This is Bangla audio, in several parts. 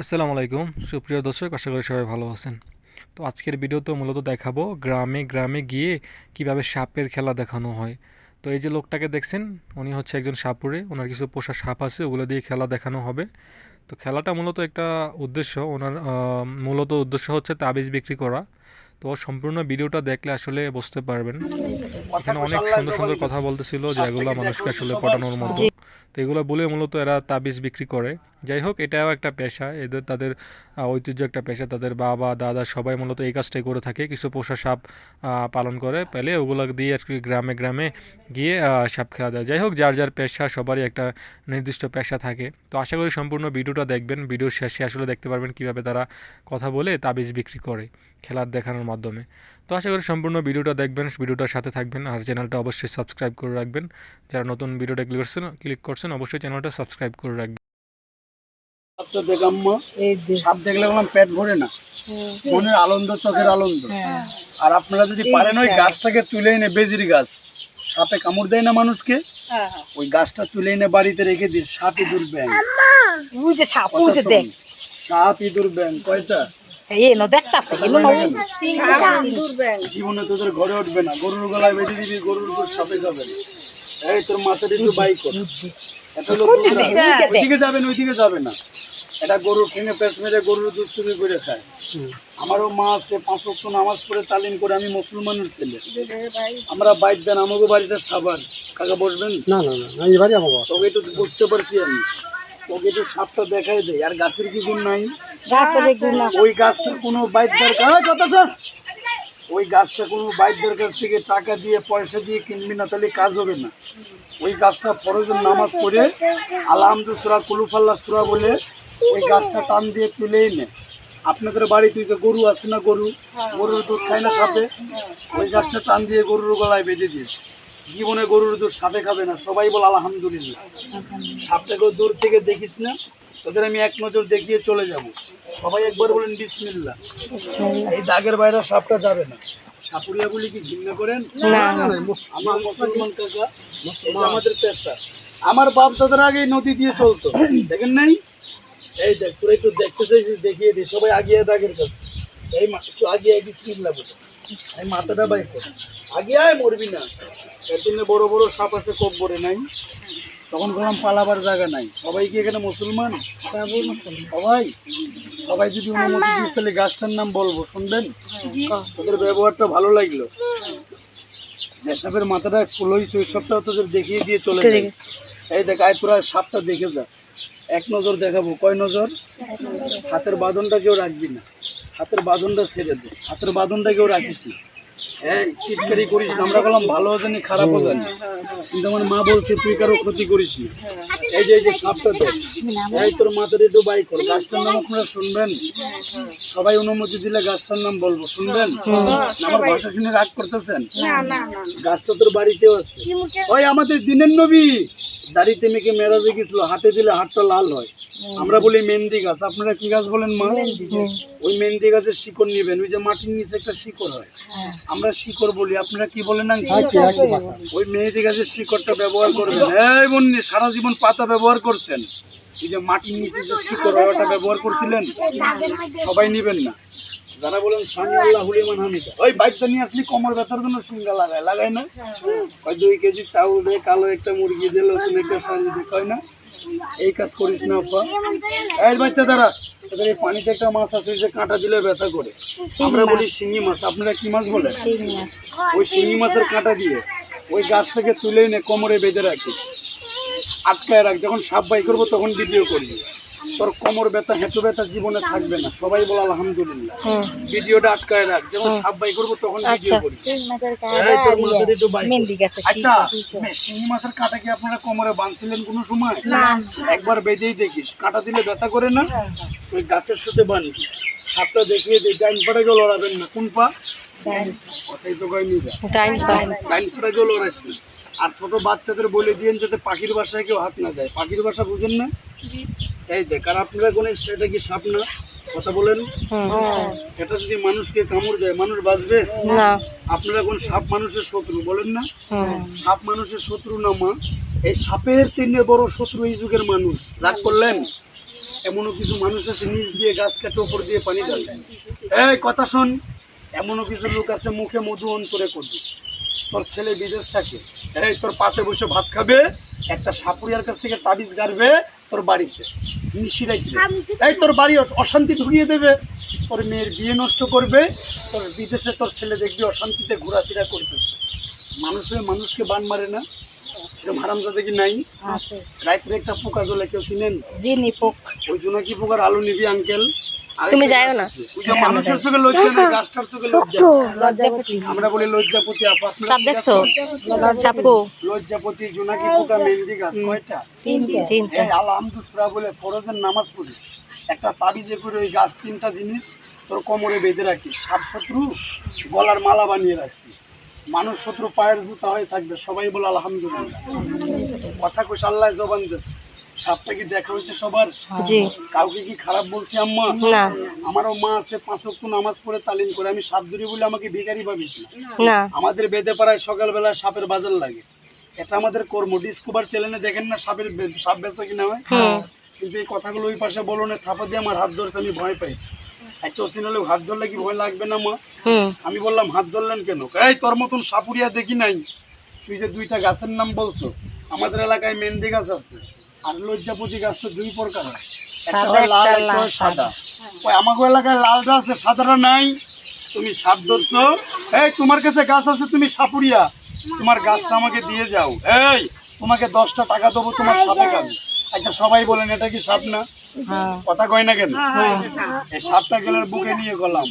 আসসালামু আলাইকুম সুপ্রিয় দর্শক, আশা করি সবাই ভালো আছেন। তো আজকের ভিডিওতে মূলত দেখাবো গ্রামে গ্রামে গিয়ে কিভাবে সাপের খেলা দেখানো হয়। তো এই যে লোকটাকে দেখছেন, উনি হচ্ছে একজন সাপুড়ে, ওনার কিছু পোষা সাপ আছে, ওগুলো দিয়ে খেলা দেখানো হবে। তো খেলাটা মূলত একটা উদ্দেশ্য, ওনার মূলত উদ্দেশ্য হচ্ছে তাবিজ বিক্রি করা। তো সম্পূর্ণ ভিডিওটা দেখলে আসলে বুঝতে পারবেন। এখানে অনেক সুন্দর সুন্দর কথা বলতেছিল যেগুলো মানুষকে আসলে পটানোর মতো। তো এগুলো বলে মূলত এরা তাবিজ বিক্রি করে। যাই হোক, এটাও একটা পেশা, এদের তাদের ঐতিহ্য একটা পেশা। তাদের বাবা দাদা সবাই মূলত এই কাজটাই করে থাকে, কিছু পোষা সাপ পালন করে, পেলে ওগুলো দিয়ে আর কি গ্রামে গ্রামে গিয়ে সাপ খেলা দেয়। যাই হোক, যার যার পেশা, সবারই একটা নির্দিষ্ট পেশা থাকে। তো আশা করি সম্পূর্ণ ভিডিওটা দেখবেন। ভিডিওর শেষে আসলে দেখতে পারবেন কীভাবে তারা কথা বলে তাবিজ বিক্রি করে খেলার দেখানোর মাধ্যমে। তো আশা করি সম্পূর্ণ ভিডিওটা দেখবেন, ভিডিওটার সাথে থাকবেন, আর চ্যানেলটা অবশ্যই সাবস্ক্রাইব করে রাখবেন। যারা নতুন ভিডিওটা ক্লিক করছেন অবশ্যই চ্যানেলটা সাবস্ক্রাইব করে রাখবেন। সাপ দেখলে বললাম পেট ভরে না, মনের আনন্দ, চোখের আনন্দ। আর আপনারা যদি পারেন ওই গাছটাকে তুলে এনে, বেজির গাছ, সাপে কামড় দেয় না মানুষকে, ওই গাছটা তুলে এনে বাড়িতে রেখে দিন। সাপ ইঁদুর ব্যাং, সাপ ইঁদুর ব্যাং কয়টা জীবনে তোদের ঘরে উঠবে না। গরুর গলায় বেঁধে দিবি, গরুর উপর সাপে যাবে না। এই তোর মাথাটা একটু বাইক কর, ওইদিকে যাবেন, ওইদিকে যাবে না। এটা গরুর ঠেঙে পেঁচ মেরে গরুর দুধ চুরি করে খায়। আমারও মা আছে, 5 ওয়াক্ত নামাজ পড়ে তালিম করে। আমি মুসলমানের ছেলে, আমরা বাইর দেন আমাকে বাড়িতে সাবার। কাকা বসবেন না, তোকে একটু বুঝতে পারছি আমি, তোকে একটু সাপটা দেখাই দেয়। আর গাছের কি গুণ নাই? ওই গাছটা কোনো বাইদার ওই গাছটা কোনো বাইদার কাছ থেকে টাকা দিয়ে পয়সা দিয়ে কিনবি না, তাহলে কাজ হবে না। ওই গাছটা ফরজের নামাজ পড়ে আলহামদুলিল্লাহ সূরা কুলুফাল্লাহ সূরা বলে ওই গাছটা টান দিয়ে তুলে এনে, আপনাদের বাড়িতে যে গরু আছে না, গরুর দুধ খায় না সাপে, ওই গাছটা টান দিয়ে গরুর গলায় বেঁধে দিয়ে, জীবনে গরুর দুধ সাপে খাবে না। সবাই বল আলহামদুলিল্লাহ। সাপটাকে দূর থেকে দেখিস না, তোদের আমি এক নজর দেখিয়ে চলে যাব। সবাই একবার বলেন বিসমিল্লাহ। এই দাগের বাইরে সাপটা যাবে না। সাপুরিয়া বলি কি ঘৃণা করেন? আমার মুসলমান কাকা, আমাদের পেশা। আমার বাপ দাদার আগে নদী দিয়ে চলতো, দেখেন নাই? এই দেখ, তোরা একটু দেখতে চাইছিস, দেখিয়ে দিই। সবাই আগিয়ে দাগের কাছে, এই একটু আগিয়ে বিসমিল্লাহ বলে, এই মাথাটা বাইক কর, আগিয়ে আয়, মরবি না। এর জন্য বড় বড় সাপ আছে, কব্বরে নাই। তখন বললাম পালাবার জায়গা নাই। সবাই কি এখানে মুসলমান? সবাই সবাই যদি অনুমতি দিস তাহলে গাছটার নাম বলবো, শুনবেন? তোদের ব্যবহারটা ভালো লাগলো। যে সাপের মাথাটা ফুল হয়েছে ওই সবটাও তোদের দেখিয়ে দিয়ে চলে যায়। এই দেখ, আয় তোরা সাপটা দেখে যা। এক নজর দেখাবো। কয় নজর? হাতের বাঁধনটা কেউ রাখবি না, হাতের বাঁধনটা ছেড়ে দে, হাতের বাঁধনটা কেউ রাখিস না। হ্যাঁ, টিটকারি করিস না। আমরা বললাম ভালো জানি খারাপও জানি, কিন্তু আমার মা বলছে তুই কারো ক্ষতি করিস না। এই যে সাপটা দেখ, এই তোর মাথার একটু বাই কর। গাছটার নাম আপনারা শুনবেন? সবাই অনুমতি দিলে গাছটার নাম বলবো, শুনবেন? আমার ভাষা শুনে রাগ করতেছেন? গাছটা তোর বাড়িতেও আছে। ওই আমাদের দিনের নবী দাড়িতে মেখে মেরাজে গেছিল, হাতে দিলে হাতটা লাল হয়। আমরা বলি মেহেন্দি গাছ, আপনারা কি গাছ বলেন মা? ওই মেহেন্দি গাছের শিকড় নিবেন, ওই যে মাটির নিচে একটা শিকড় হয়, আমরা শিকড় বলি। আপনারা কি বলেন? ওই মেহেন্দি গাছের শিকড়টা ব্যবহার করবেন। এই বন্যে সারা জীবন পাতা ব্যবহার করছেন, এই যে মাটির নিচে যে শিকড় হয় ওটা ব্যবহার করছিলেন। সবাই নিবেন না। যারা বলেন সামি আল্লাহ হুলিমান হামিদা, ওই বাইকটা নিয়ে আসলি কোমর ব্যথার জন্য সিঙ্গা লাগায় না? ওই 2 কেজি চাউল দিয়ে কালো একটা মুরগি দিয়ে নতুন একটা সাজি দিয়ে, কয় না? এই কাজ করিস না আপা। এই বাচ্চা দ্বারা তোদের এই পানিতে একটা মাছ আছে যে কাঁটা দিলে ব্যথা করে, আমরা বলি শিঙি মাছ। আপনারা কি মাছ বলেন? ওই শিঙি মাছের কাঁটা দিয়ে ওই গাছ থেকে তুলে এনে কোমরে বেঁধে রাখি, আটকায় রাখ। যখন সাপ বাই করবো তখন ভিডিও করবি। তোর কোমর ব্যথা, হেঁটু ব্যথা জীবনে থাকবে না। সবাই বল আলহামদুলিল্লাহ। ভিডিওটা আটকায় রাখ, যখন সাপ বাই করবো তখন ভিডিও করবি। আচ্ছা, শিঙি মাছের কাঁটা কি আপনারা কোমরে বাঁধছিলেন কোনো সময়? একবার বেঁধেই দেখিস, কাঁটা দিলে ব্যথা করে না? ওই গাছের সাথে বাঁধবি। সাপটা দেখিয়ে দিই, ডাইন পাটাকেও লড়াবেন না। কোন পা? কথাই তো কয়নি, ডাইন পাটাকেও লড়াইস না। আর ছোট বাচ্চাদের বলে দিয়েন যাতে পাখির বাসায় কেউ হাত না দেয়। পাখির বাসা বুঝেন না? এই দেখ, আর আপনারা কোন সেটা কি সাপ না? কথা বলেন। এটা যদি মানুষকে কামড় দেয়, মানুষ বাঁচবে না। আপনারা কোন সাপ মানুষের শত্রু বলেন না? সাপ মানুষের শত্রু না মা। এই সাপের 3 বড় শত্রু এই যুগের মানুষ। রাগ করলেন? এমনও কিছু মানুষ আছে নিচ দিয়ে গাছ কেটে ওপর দিয়ে পানি ঢালে। এই কথা শোন, এমনও কিছু লোক আছে মুখে মধু অন্তরে করবে। তোর ছেলে বিদেশ থাকে, এই তোর পাশে বসে ভাত খাবে, একটা সাপুরিয়ার কাছ থেকে তাবিজ গাড়বে তোর বাড়িতে নিশিরাই দিবে। এই তোর বাড়ি অশান্তি ঢুকিয়ে দেবে, তোর মেয়ের বিয়ে নষ্ট করবে, তোর বিদেশে তোর ছেলে দেখবি অশান্তিতে ঘোরাফেরা করতেছে। মানুষের মানুষকে বান মারে না, এরকম হারামজাদা কি নাই? রাত্রে একটা পোকা জ্বলে, কেউ চিনেন? ওই জোনাকি পোকার আলু নিবি আঙ্কেল। তুমি যাও না। ওই যে মানুষের চোখে লজ্জা নেই, গাছটার চোখে লজ্জা। আমরা বলি লজ্জাপতি আপা, আপনারা সাপ দেখছো? সাপকো লজ্জাপতি, জোনাকি পোকা, মেহেন্দি গাছ কয়টা? তিনটা। এই আলহামদুলিল্লাহ বলে ফরজের নামাজ পড়ি, একটা তাবিজে করে ওই গাছ তিনটা জিনিস তোর কোমরে বেঁধে রাখি। সাপ শত্রু গলার মালা বানিয়ে রাখছি, মানুষ শত্রু পায়ের জুতা হয়ে থাকবে। সবাই বলে আলহামদুলিল্লাহ। কথা কইস, আল্লাহ জবান দিয়েছে। সাপটা কি দেখা হয়েছে সবার? জি কাউকে কি খারাপ বলছি আম্মা? না আমারও মা আছে 5 ওয়াক্ত নামাজ পড়ে তালিম করে। আমি সাপ ধরি বলে আমাকে ভিখারি ভাবিস না। না আমাদের বেদে পাড়ায় সকালবেলা সাপের বাজার লাগে, এটা আমাদের কর্ম। ডিসকভার চ্যানেলে দেখেন না সাপ বেচা কিনা হয়। কিন্তু এই কথাগুলো ওই পাশে বলো না, থাপা দিয়ে আমার হাত ধরছে, আমি ভয় পাইছি। একটা অচিনালে হাত ধরলে কি ভয় লাগবে না মা? আমি বললাম হাত ধরলেন কেন? এই তোর মতন সাপুরিয়া দেখি নাই। তুই যে 2টা গাছের নাম বলছো, আমাদের এলাকায় মেহেন্দি গাছ আছে আর লজ্জাপতি গাছ তো 2 প্রকার হয়, একটা হয় লাল, একটা হয় সাদা। ওই আমাদের এলাকায় লালটা আছে, সাদাটা নাই। তুমি সাপ ধরছো, এই তোমার কাছে গাছ আছে, তুমি সাপুরিয়া, তোমার গাছটা আমাকে দিয়ে যাও। এই তোমাকে 10টা টাকা দেবো, তোমার সাপে খাবে। আচ্ছা সবাই বলেন এটা কি সাপ না? কথা কয় না কেন? এই সাপটা গেলের বুকে নিয়ে গেলাম,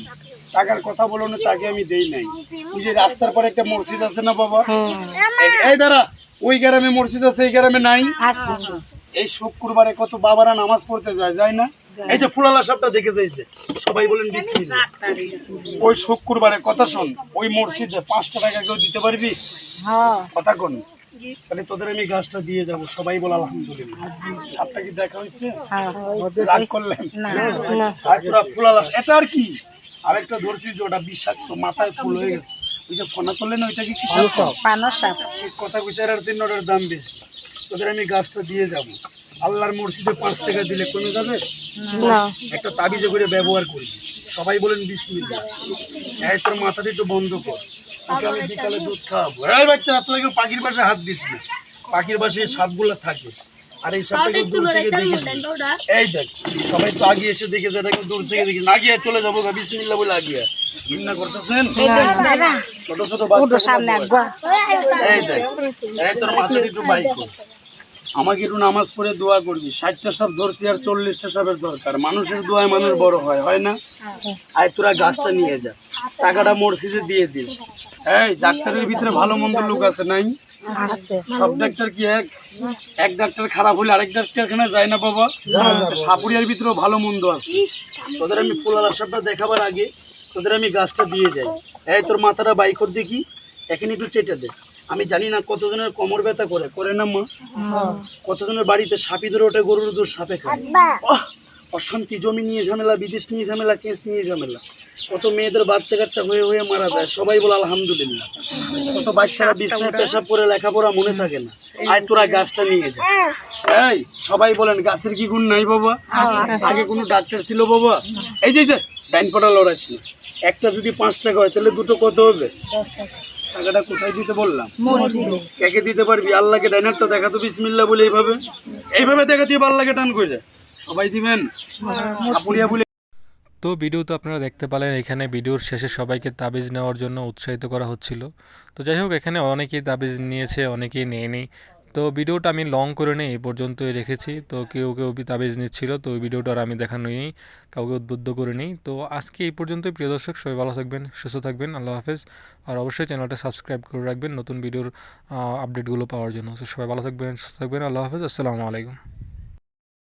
টাকার কথা বলো না, তাকে আমি দেই নাই। ওই যে রাস্তার পরে একটা মসজিদ আছে না বাবা, এই দাঁড়া, ওই গ্রামে মসজিদ আছে, এই গ্রামে নাই। এই শুক্রবারে কত বাবারা নামাজ পড়তে যায় না? এই যে ফুলালা সাপটা দেখে যাইছে, সবাই বলেন বিসমিল্লাহ। ওই শুক্রবারে কথা শোন, ওই মসজিদে 5টা টাকা কেউ দিতে পারবি? কথা কোন? তাহলে তোদের আমি গাছটা দিয়ে যাব, সবাই বল আলহামদুলিল্লাহ। সাপটা কি দেখা হয়েছে? রাগ করলেন? আর তোরা ফুলালা, এটা আর কি? আরেকটা ধরছি যে ওটা বিষাক্ত, মাথায় ফুল হয়ে গেছে। ওই যে ফোনা করলেন ওইটা কি ঠিক কথা কইছে, আর 3 নোটের দাম বেশি। তোদের আমি গাছটা দিয়ে যাব। আল্লাহর মসজিদে 5 টাকা দিলে কমে যাবে? একটা তাবিজে করে ব্যবহার করবি, সবাই বলেন বিসমিল্লাহ। এই তোর মাথাটা একটু বন্ধ কর, তোকে আমি বিকালে দুধ খাওয়াবো। এই বাচ্চা, তুই কেউ পাখির বাসায় হাত দিস না, পাখির বাসায় সাপগুলো থাকে। আর এই সাপটাকে দূর থেকে দেখেছি, এই দেখ সবাই তো আগে এসে দেখেছে, এটাকে দূর থেকে দেখেছি। না গিয়ে চলে যাবো বিসমিল্লাহ বলে আগিয়ে ঘৃণা করতেছেন ছোট ছোট বাচ্চা। এই দেখ, এই তোর মাথাটা একটু বাইক কর, আমাকে একটু নামাজ পড়ে দোয়া করবি। 60টা সাপ ধরছি আর 40টা সাপের দরকার। মানুষের দোয়ায় মানুষ বড় হয়, হয় না? আয় তোরা গাছটা নিয়ে যা, টাকাটা মসজিদে দিয়ে দিস। এই ডাক্তারের ভিতরে ভালো মন্দ লোক আছে নাই? সব ডাক্তার কি এক ডাক্তার খারাপ হলে আরেক ডাক্তারখানে যায় না বাবা? সাপুরিয়ার ভিতরেও ভালো মন্দ আছে। তোদের আমি ফুলালা সাপটা দেখাবার আগে তোদের আমি গাছটা দিয়ে যাই। এই তোর মাথাটা বাইকর দেখি, এখন একটু চেটে দে। আমি জানি না কতজনের কোমর ব্যথা করে না মা? কতজনের বাড়িতে সাপি ধরে ওঠে, গরুর দুধ সাপে খায়। অশান্তি, জমি নিয়ে ঝামেলা, বিদেশ নিয়ে ঝামেলা, কেস নিয়ে ঝামেলা। কত মেয়েদের বাচ্চা কাচ্চা হয়ে হয়ে মারা যায়, সবাই বলে আলহামদুলিল্লাহ। কত বাচ্চারা বিছনায় পেশাব করে লেখাপড়া মনে থাকে না। আয় তোরা গাছটা নিয়ে যা। এই সবাই বলেন গাছের কি গুণ নাই বাবা? আগে কোনো ডাক্তার ছিল বাবা? এই যে ডাইন পটা লড়াইছিল, একটা যদি 5 টাকা হয় তাহলে দুটো কত হবে? টাকাটা কোথায় দিতে বললাম? কে দিতে পারবি? আল্লাহকে ডাইনারটা দেখা তো বিসমিল্লাহ বলে এইভাবে দেখা দিয়ে আল্লাহকে টান করে যায়, সবাই দিবেন সাপুরিয়া বলে। তো ভিডিও তো আপনারা দেখতে পেলেন, এখানে ভিডিওর শেষে সবাইকে তাবিজ নেওয়ার জন্য উৎসাহিত করা হচ্ছিল। তো যাই হোক, এখানে অনেকেই তাবিজ নিয়েছে, অনেকেই নেয়নি। তো ভিডিওটা আমি লং করে নেই, এই পর্যন্তই রেখেছি। তো কেউ তাবিজ নিচ্ছিল, তো ওই ভিডিওটা আর আমি দেখানোই, কাউকে উদ্বুদ্ধ করে নিই। তো আজকে এই পর্যন্তই। প্রিয় দর্শক, সবাই ভালো থাকবেন, সুস্থ থাকবেন, আল্লাহ হাফেজ। আর অবশ্যই চ্যানেলটা সাবস্ক্রাইব করে রাখবেন নতুন ভিডিওর আপডেটগুলো পাওয়ার জন্য। তো সবাই ভালো থাকবেন, সুস্থ থাকবেন, আল্লাহ হাফেজ, আসসালামু আলাইকুম।